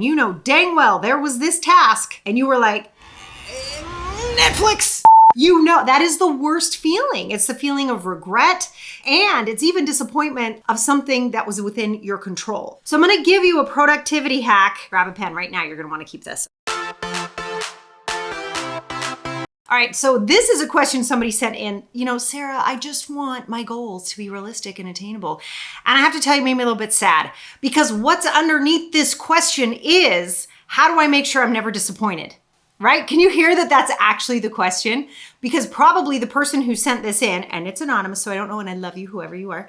You know dang well there was this task and you were like, Netflix. You know, that is the worst feeling. It's the feeling of regret, and it's even disappointment of something that was within your control. So I'm gonna give you a productivity hack. Grab a pen right now, you're gonna wanna keep this. All right, so this is a question somebody sent in. You know, Sarah, I just want my goals to be realistic and attainable. And I have to tell you, it made me a little bit sad, because what's underneath this question is, how do I make sure I'm never disappointed? Right? Can you hear that that's actually the question? Because probably the person who sent this in, and it's anonymous, so I don't know, and I love you, whoever you are,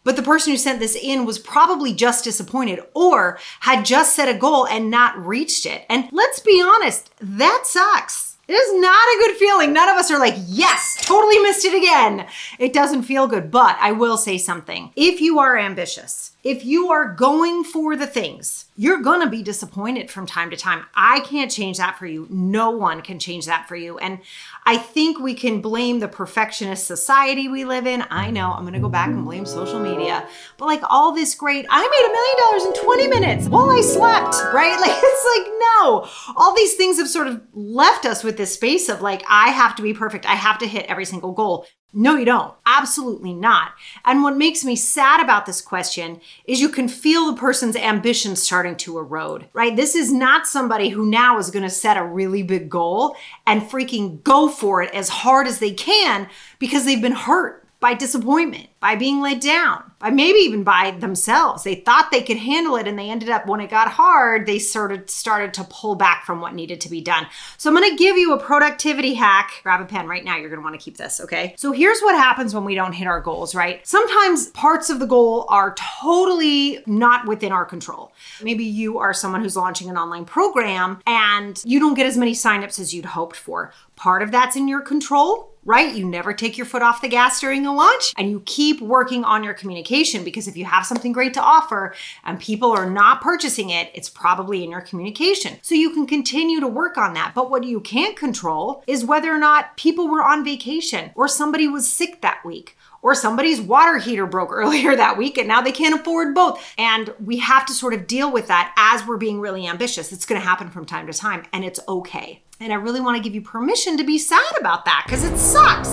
but the person who sent this in was probably just disappointed or had just set a goal and not reached it. And let's be honest, that sucks. It is not a good feeling. None of us are like, yes, totally missed it again. It doesn't feel good, but I will say something. If you are ambitious, if you are going for the things, you're gonna be disappointed from time to time. I can't change that for you. No one can change that for you. And I think we can blame the perfectionist society we live in. I know, I'm gonna go back and blame social media, but like all this great, I made $1 million in 20 minutes while I slept, right? Like, it's like, no, all these things have sort of left us with this space of like, I have to be perfect. I have to hit every single goal. No, you don't. Absolutely not. And what makes me sad about this question is you can feel the person's ambition starting to erode, right? This is not somebody who now is going to set a really big goal and freaking go for it as hard as they can because they've been hurt by disappointment, by being let down, by maybe even by themselves. They thought they could handle it and they ended up, when it got hard, they sort of started to pull back from what needed to be done. So I'm gonna give you a productivity hack. Grab a pen right now, you're gonna wanna keep this, okay? So here's what happens when we don't hit our goals, right? Sometimes parts of the goal are totally not within our control. Maybe you are someone who's launching an online program and you don't get as many signups as you'd hoped for. Part of that's in your control, right? You never take your foot off the gas during a launch, and you keep working on your communication, because if you have something great to offer and people are not purchasing it, it's probably in your communication. So you can continue to work on that. But what you can't control is whether or not people were on vacation, or somebody was sick that week, or somebody's water heater broke earlier that week and now they can't afford both. And we have to sort of deal with that as we're being really ambitious. It's going to happen from time to time, and it's okay. And I really want to give you permission to be sad about that, because it sucks.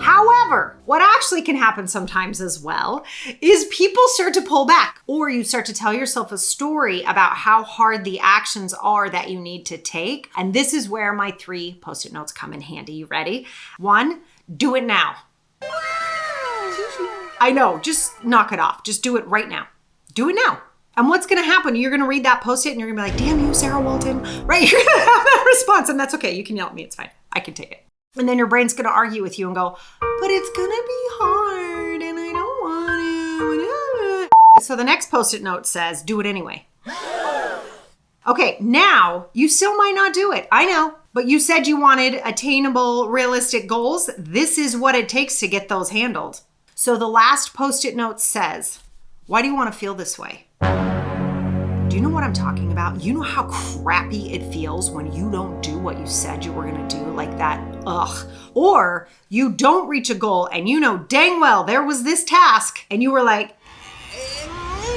However, what actually can happen sometimes as well is people start to pull back, or you start to tell yourself a story about how hard the actions are that you need to take. And this is where my 3 Post-it notes come in handy. You ready? 1, do it now. I know, just knock it off. Just do it right now. Do it now. And what's going to happen? You're going to read that Post-it and you're going to be like, damn you, Sarah Walton, right? You're going to have that response, and that's okay. You can yell at me. It's fine. I can take it. And then your brain's going to argue with you and go, but it's going to be hard and I don't want it. So the next Post-it note says, do it anyway. Okay, now you still might not do it. I know, but you said you wanted attainable, realistic goals. This is what it takes to get those handled. So the last Post-it note says, why do you want to feel this way? Do you know what I'm talking about? You know how crappy it feels when you don't do what you said you were going to do, like that, ugh. Or you don't reach a goal and you know dang well there was this task and you were like,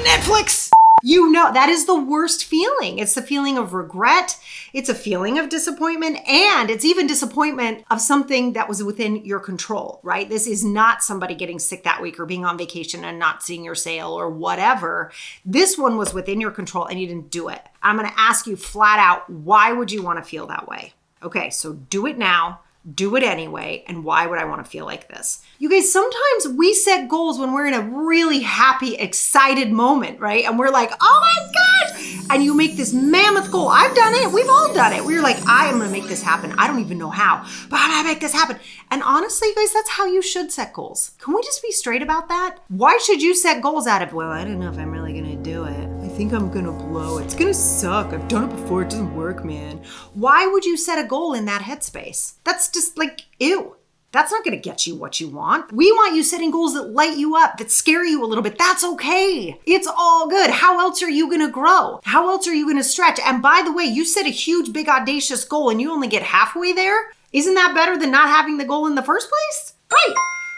Netflix. You know, that is the worst feeling. It's the feeling of regret. It's a feeling of disappointment, and it's even disappointment of something that was within your control, right? This is not somebody getting sick that week or being on vacation and not seeing your sale or whatever. This one was within your control and you didn't do it. I'm going to ask you flat out, why would you want to feel that way? Okay, so do it now. Do it anyway. And why would I want to feel like this? You guys, sometimes we set goals when we're in a really happy, excited moment, right? And we're like, oh my gosh. And you make this mammoth goal. I've done it. We've all done it. We're like, I am going to make this happen. I don't even know how, but I'm going to make this happen. And honestly, you guys, that's how you should set goals. Can we just be straight about that? Why should you set goals out of, well, I don't know if I'm really going to do it. I think I'm going to blow it. It's going to suck. I've done it before. It doesn't work, man. Why would you set a goal in that headspace? That's just like, ew. That's not going to get you what you want. We want you setting goals that light you up, that scare you a little bit. That's okay. It's all good. How else are you going to grow? How else are you going to stretch? And by the way, you set a huge, big, audacious goal and you only get halfway there. Isn't that better than not having the goal in the first place? Right.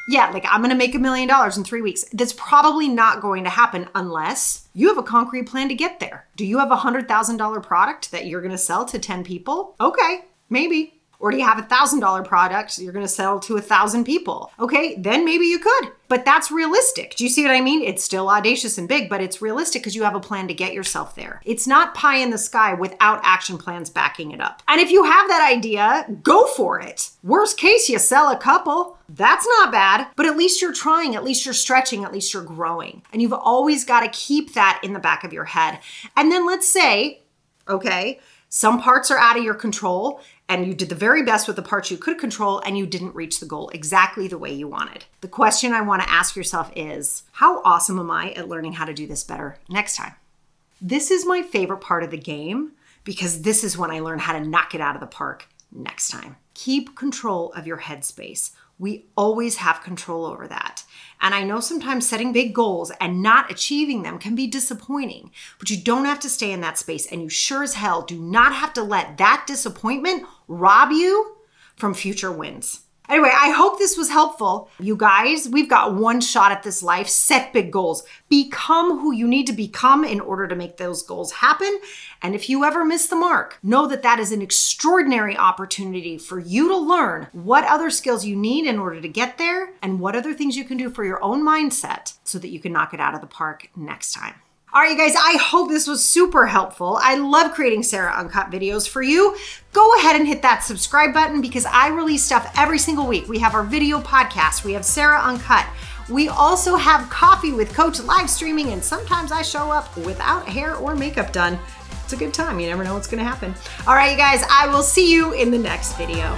Yeah, like I'm gonna make $1 million in 3 weeks. That's probably not going to happen unless you have a concrete plan to get there. Do you have a $100,000 product that you're gonna sell to 10 people? Okay, maybe. Or do you have a $1,000 product you're gonna sell to 1,000 people? Okay, then maybe you could. But that's realistic. Do you see what I mean? It's still audacious and big, but it's realistic because you have a plan to get yourself there. It's not pie in the sky without action plans backing it up. And if you have that idea, go for it. Worst case, you sell a couple. That's not bad, but at least you're trying, at least you're stretching, at least you're growing. And you've always got to keep that in the back of your head. And then let's say, okay, some parts are out of your control and you did the very best with the parts you could control and you didn't reach the goal exactly the way you wanted. The question I want to ask yourself is, how awesome am I at learning how to do this better next time? This is my favorite part of the game because this is when I learn how to knock it out of the park next time. Keep control of your headspace. We always have control over that. And I know sometimes setting big goals and not achieving them can be disappointing, but you don't have to stay in that space. And you sure as hell do not have to let that disappointment rob you from future wins. Anyway, I hope this was helpful. You guys, we've got one shot at this life. Set big goals. Become who you need to become in order to make those goals happen. And if you ever miss the mark, know that that is an extraordinary opportunity for you to learn what other skills you need in order to get there and what other things you can do for your own mindset so that you can knock it out of the park next time. All right, you guys, I hope this was super helpful. I love creating Sarah Uncut videos for you. Go ahead and hit that subscribe button because I release stuff every single week. We have our video podcast. We have Sarah Uncut. We also have Coffee with Coach live streaming, and sometimes I show up without hair or makeup done. It's a good time. You never know what's going to happen. All right, you guys, I will see you in the next video.